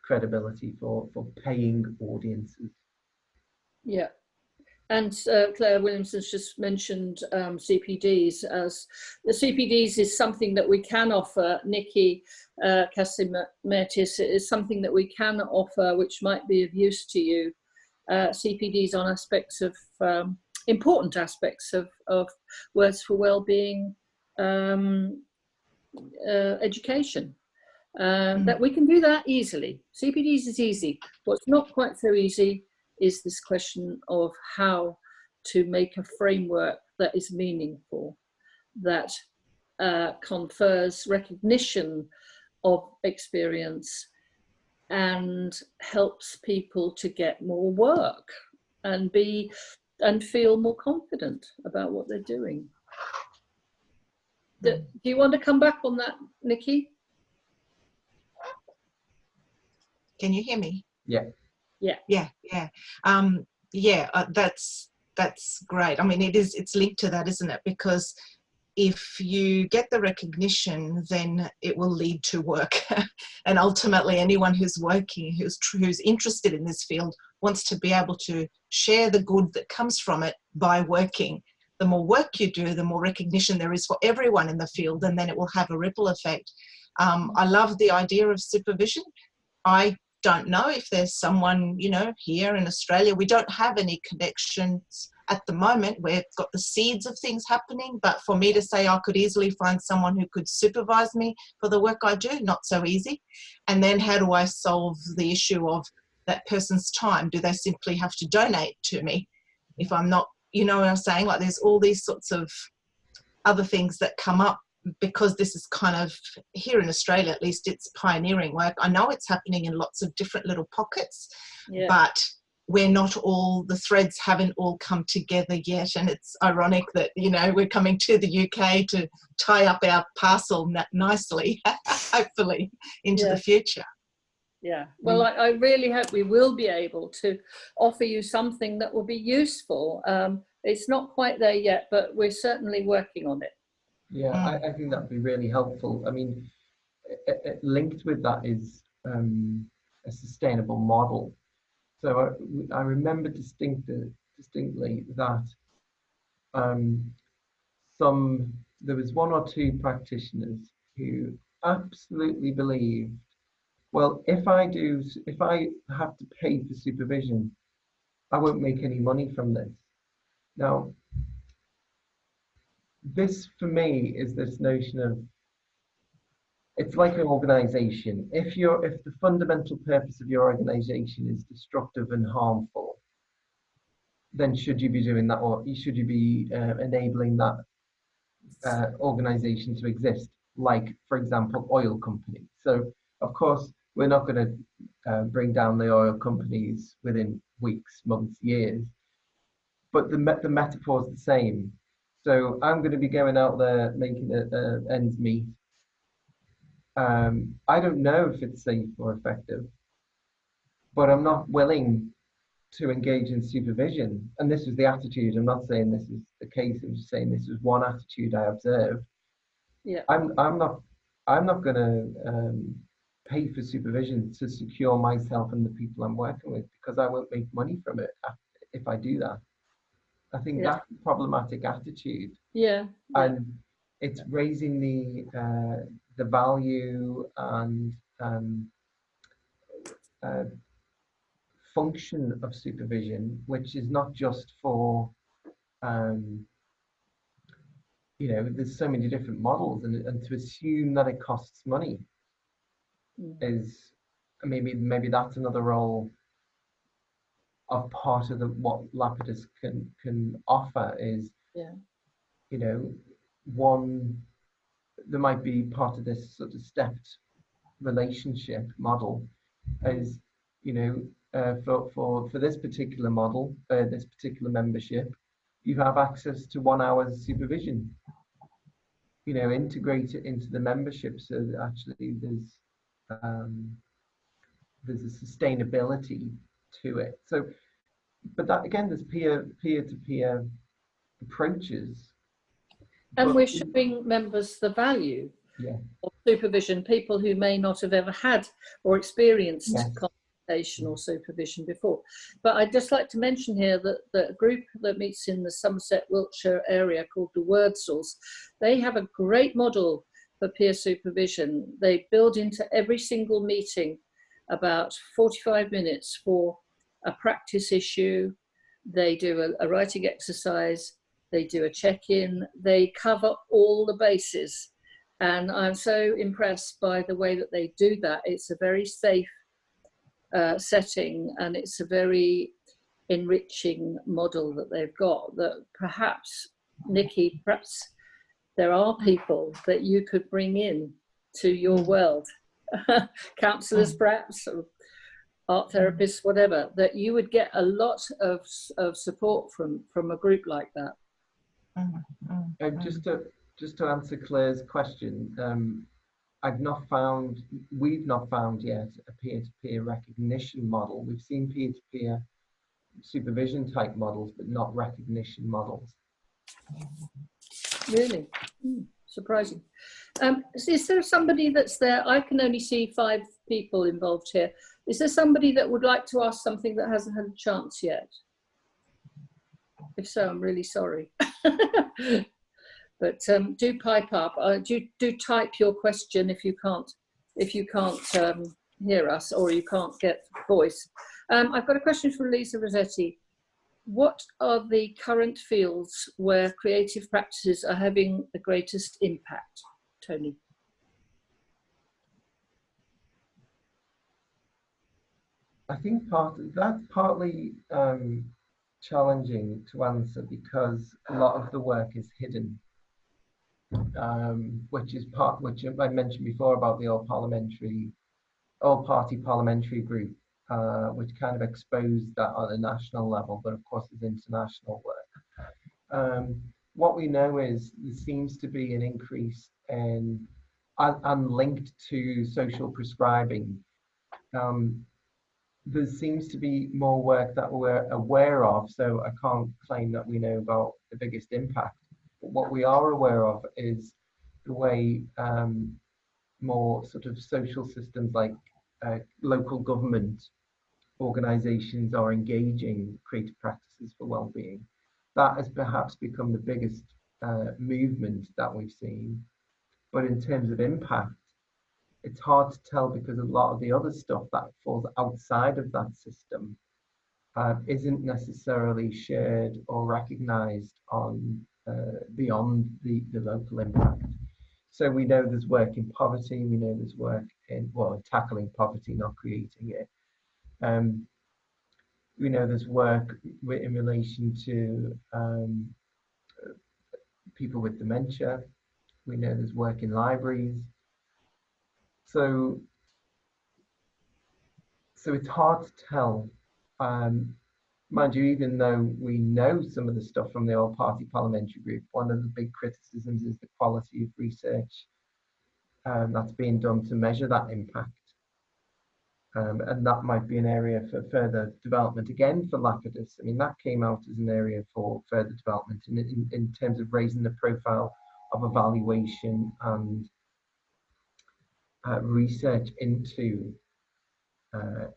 Speaker 2: credibility for paying audiences.
Speaker 1: Yeah. And Claire Williamson's just mentioned CPDs. As the CPDs is something that we can offer. Nikki Kasimetis is something that we can offer, which might be of use to you. CPDs on aspects of important aspects of Words for Wellbeing education. That we can do that easily. CPDs is easy. What's not quite so easy is this question of how to make a framework that is meaningful, that confers recognition of experience and helps people to get more work and feel more confident about what they're doing. Do you want to come back on that, Nikki?
Speaker 5: Can you hear me?
Speaker 2: Yeah.
Speaker 5: That's great. I mean, it's linked to that, isn't it? Because if you get the recognition, then it will lead to work. And ultimately, anyone who's working, who's interested in this field, wants to be able to share the good that comes from it by working. The more work you do, the more recognition there is for everyone in the field, and then it will have a ripple effect. I love the idea of supervision. I don't know if there's someone, here in Australia. We don't have any connections at the moment. We've got the seeds of things happening, but for me to say I could easily find someone who could supervise me for the work I do, not so easy. And then how do I solve the issue of that person's time? Do they simply have to donate to me if I'm not, what I'm saying? Like, there's all these sorts of other things that come up, because this is kind of, here in Australia at least, it's pioneering work. I know it's happening in lots of different little pockets, but the threads haven't all come together yet. And it's ironic that, we're coming to the UK to tie up our parcel nicely, hopefully, into the future.
Speaker 1: Yeah, well, I really hope we will be able to offer you something that will be useful. It's not quite there yet, but we're certainly working on it.
Speaker 2: Yeah, I think that'd be really helpful. I mean, linked with that is a sustainable model. So I remember distinctly that there was one or two practitioners who absolutely believed, well, if I have to pay for supervision, I won't make any money from this. Now, this for me is this notion of, it's like an organization. If the fundamental purpose of your organization is destructive and harmful, then should you be doing that, or should you be enabling that organization to exist? Like, for example, oil companies. So, of course, we're not going to bring down the oil companies within weeks, months, years. But the metaphor is the same. So I'm going to be going out there making ends meet. I don't know if it's safe or effective, but I'm not willing to engage in supervision. And this was the attitude. I'm not saying this is the case. I'm just saying this was one attitude I observed.
Speaker 1: Yeah.
Speaker 2: I'm not going to pay for supervision to secure myself and the people I'm working with, because I won't make money from it if I do that. I think that's a problematic attitude.
Speaker 1: Yeah.
Speaker 2: And it's raising the value and function of supervision, which is not just for there's so many different models, and to assume that it costs money is maybe that's another role of part of what Lapidus can offer is, one, there might be part of this sort of stepped relationship model as, for this particular model, this particular membership, you have access to 1 hour's supervision, integrate it into the membership, so that actually there's a sustainability to it. So, but that again, there's peer-to-peer approaches.
Speaker 1: And we're showing members the value of supervision, people who may not have ever had or experienced consultation or supervision before. But I'd just like to mention here that the group that meets in the Somerset, Wiltshire area called the Wordsels, they have a great model for peer supervision. They build into every single meeting about 45 minutes for a practice issue. They do a writing exercise. They do a check-in. They cover all the bases. And I'm so impressed by the way that they do that. It's a very safe setting, and it's a very enriching model that they've got, that perhaps, Nikki, perhaps there are people that you could bring in to your world, counsellors perhaps, or art therapists, whatever, that you would get a lot of support from a group like that.
Speaker 2: Just to answer Claire's question, we've not found yet a peer-to-peer recognition model. We've seen peer-to-peer supervision type models, but not recognition models.
Speaker 1: Really? Surprising. Is there somebody that's there? I can only see 5 people involved here. Is there somebody that would like to ask something that hasn't had a chance yet? If so, I'm really sorry. But do pipe up. Do type your question if you can't hear us, or you can't get voice. I've got a question from Lisa Rossetti. What are the current fields where creative practices are having the greatest impact, Tony?
Speaker 2: I think that's partly challenging to answer, because a lot of the work is hidden, which I mentioned before about the all-party parliamentary group, which kind of exposed that on a national level, but of course there's international work. What we know is there seems to be an increase in, and linked to social prescribing, there seems to be more work that we're aware of, so I can't claim that we know about the biggest impact. But what we are aware of is the way more sort of social systems like local government organisations are engaging creative practices for well-being. That has perhaps become the biggest movement that we've seen. But in terms of impact, it's hard to tell because a lot of the other stuff that falls outside of that system isn't necessarily shared or recognised on beyond the local impact. So we know there's work in poverty, we know there's work in, well, tackling poverty, not creating it. We know there's work in relation to people with dementia. We know there's work in libraries. So it's hard to tell. Mind you, even though we know some of the stuff from the all-party parliamentary group, one of the big criticisms is the quality of research that's being done to measure that impact. And that might be an area for further development. Again, for Lapidus, I mean, that came out as an area for further development in terms of raising the profile of evaluation and research into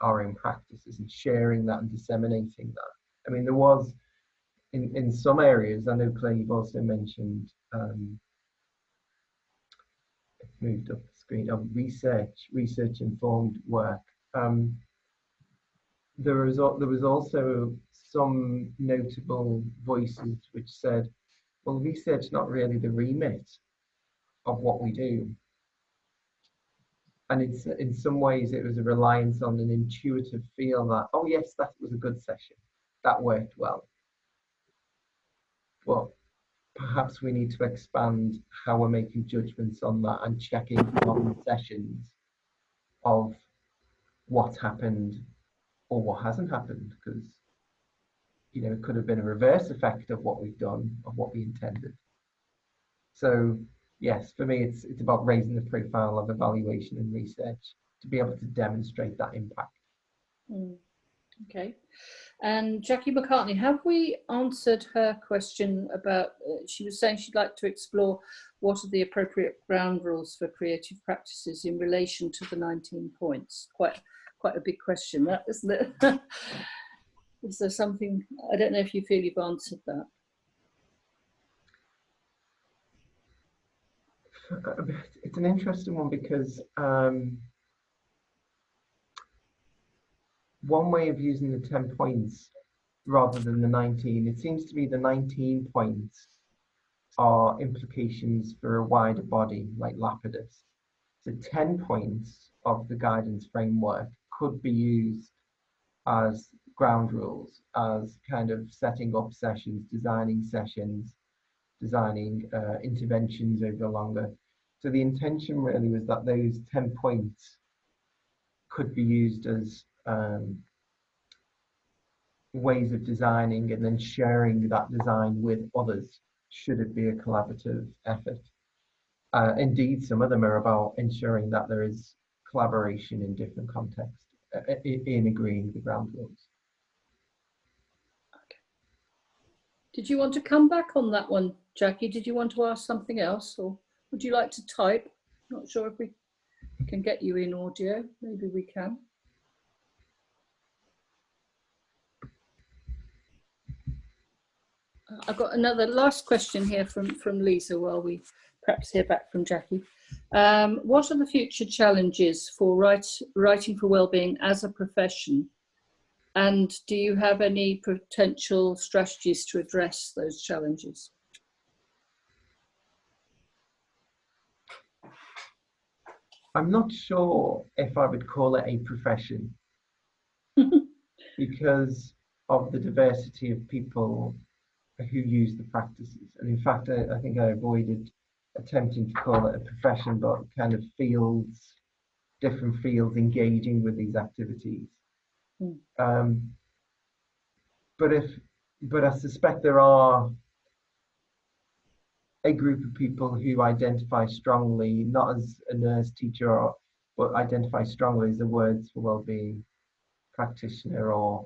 Speaker 2: our own practices and sharing that and disseminating that. I mean, there was, in some areas, I know Claire, you've also mentioned, moved up the screen, of research-informed work. There was also some notable voices which said, well, research not really the remit of what we do. And it's, in some ways, it was a reliance on an intuitive feel that, oh yes, that was a good session, that worked well. But perhaps we need to expand how we're making judgments on that and checking on sessions of what happened or what hasn't happened, because you know, it could have been a reverse effect of what we've done, of what we intended. So yes, for me, it's about raising the profile of evaluation and research to be able to demonstrate that impact.
Speaker 1: Okay. And Jackie McCartney, have we answered her question about, she was saying she'd like to explore what are the appropriate ground rules for creative practices in relation to the 19 points? Quite a big question, that, isn't it? Is there something, I don't know if you feel you've answered that.
Speaker 2: It's an interesting one because one way of using the 10 points rather than the 19, it seems to me the 19 points are implications for a wider body like Lapidus. The 10 points of the guidance framework could be used as ground rules, as kind of setting up sessions, designing interventions over longer. So the intention really was that those 10 points could be used as ways of designing and then sharing that design with others, should it be a collaborative effort. Indeed, some of them are about ensuring that there is collaboration in different contexts in agreeing the ground rules.
Speaker 1: Okay. Did you want to come back on that one, Jackie? Did you want to ask something else, or would you like to type? Not sure if we can get you in audio. Maybe we can. I've got another last question here from Lisa while we perhaps hear back from Jackie. What are the future challenges for writing for wellbeing as a profession? And do you have any potential strategies to address those challenges?
Speaker 2: I'm not sure if I would call it a profession because of the diversity of people who use the practices. And in fact, I think I avoided attempting to call it a profession, but kind of fields, different fields engaging with these activities. But I suspect there are a group of people who identify strongly, not as a nurse, teacher, but identify strongly as the words for wellbeing practitioner or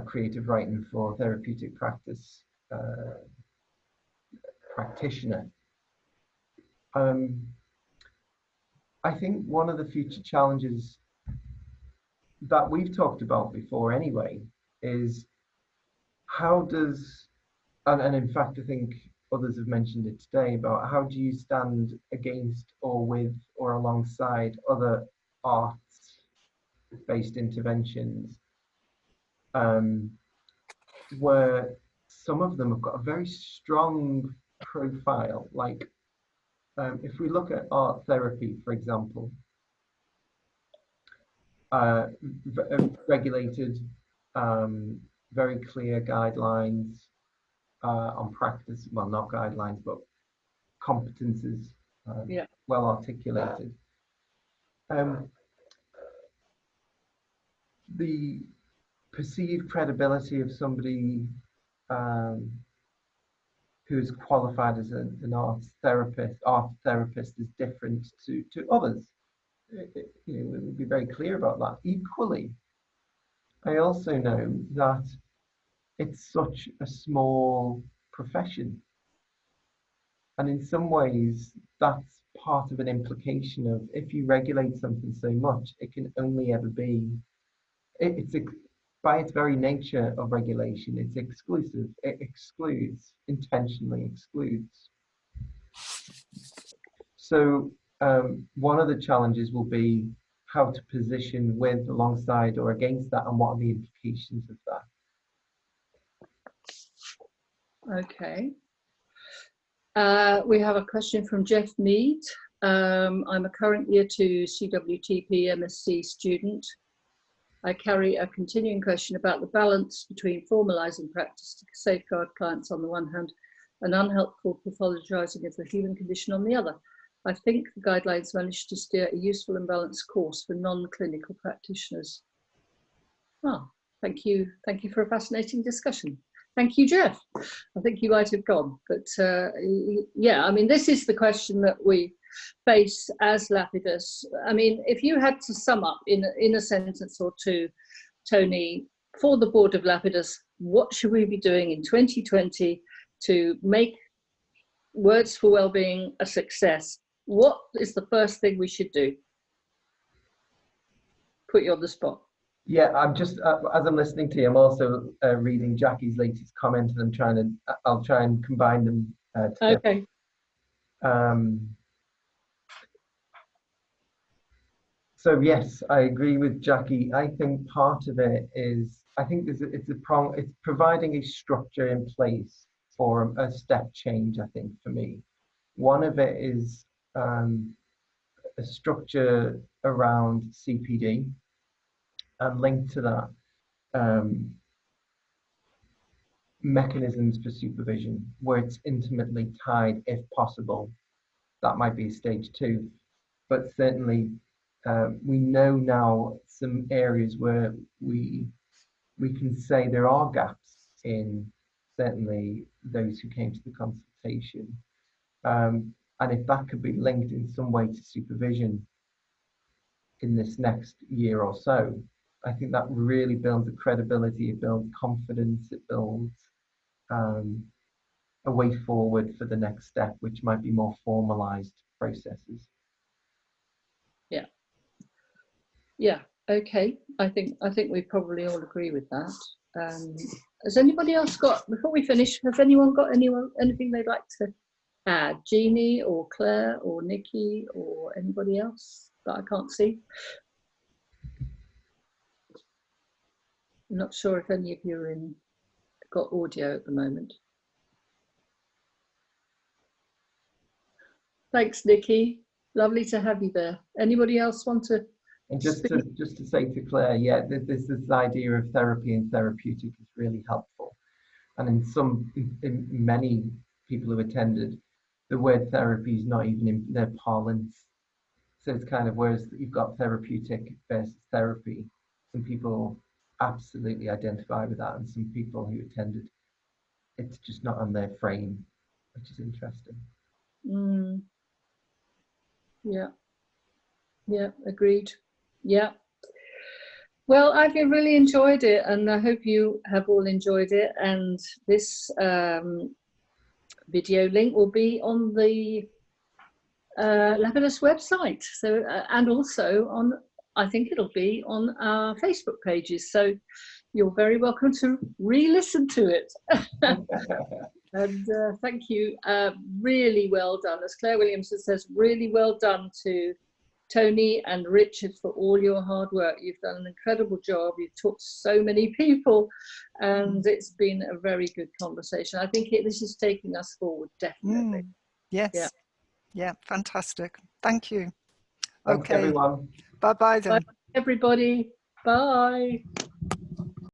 Speaker 2: creative writing for therapeutic practice practitioner. I think one of the future challenges that we've talked about before anyway is how does, and in fact I think others have mentioned it today, about how do you stand against or with or alongside other arts-based interventions, where some of them have got a very strong profile. Like if we look at art therapy, for example, regulated, very clear guidelines on practice, well, not guidelines, but competences, well articulated. The perceived credibility of somebody who's qualified as an art therapist is different to others. You know, we'll be very clear about that. Equally, I also know that it's such a small profession. And in some ways, that's part of an implication of if you regulate something so much, it can only ever be, by its very nature of regulation, it's exclusive. It excludes, intentionally excludes. So one of the challenges will be how to position with, alongside, or against that, and what are the implications of that.
Speaker 1: Okay. We have a question from Jeff Mead. I'm a current Year 2 CWTP MSc student. I carry a continuing question about the balance between formalising practice to safeguard clients on the one hand and unhelpful pathologising of the human condition on the other. I think the guidelines managed to steer a useful and balanced course for non-clinical practitioners. Oh, thank you. Thank you for a fascinating discussion. Thank you, Jeff. I think you might have gone, but yeah, I mean, this is the question that we face as Lapidus. I mean, if you had to sum up in a sentence or two, Tony, for the board of Lapidus, what should we be doing in 2020 to make Words for Wellbeing a success? What is the first thing we should do? Put you on the spot.
Speaker 2: Yeah, I'm just, as I'm listening to you, I'm also reading Jackie's latest comment, and I'll try and combine them together.
Speaker 1: Okay.
Speaker 2: So yes, I agree with Jackie. I think part of it is, I think it's providing a structure in place for a step change, I think, for me. One of it is a structure around CPD, and linked to that, mechanisms for supervision, where it's intimately tied, if possible. That might be stage 2, but certainly we know now some areas where we can say there are gaps in certainly those who came to the consultation, and if that could be linked in some way to supervision in this next year or so, I think that really builds the credibility, it builds confidence, it builds a way forward for the next step, which might be more formalized processes.
Speaker 1: Yeah. Yeah. Okay. I think we probably all agree with that. Has anybody else got, before we finish, has anyone got anything they'd like to add? Jeannie or Claire or Nikki or anybody else that I can't see? I'm not sure if any of you are got audio at the moment. Thanks, Nikki. Lovely to have you there. Anybody else want to?
Speaker 2: And just to say to Claire, yeah, this idea of therapy and therapeutic is really helpful. And in many people who attended, the word therapy is not even in their parlance. So it's kind of, whereas you've got therapeutic versus therapy, some people absolutely identify with that, and some people who attended, it's just not on their frame, which is interesting.
Speaker 1: Yeah. Yeah, agreed. Yeah. Well, I've really enjoyed it, and I hope you have all enjoyed it. And this video link will be on the Lapidus website, so and also on I think it'll be on our Facebook pages. So you're very welcome to re-listen to it. And thank you. Really well done. As Claire Williamson says, really well done to Tony and Richard for all your hard work. You've done an incredible job. You've talked to so many people, and it's been a very good conversation. I think this is taking us forward, definitely.
Speaker 3: Yes. Yeah, fantastic. Thank you.
Speaker 2: Thanks,
Speaker 3: Okay.
Speaker 2: everyone.
Speaker 3: Bye-bye then.
Speaker 1: Bye, everybody. Bye.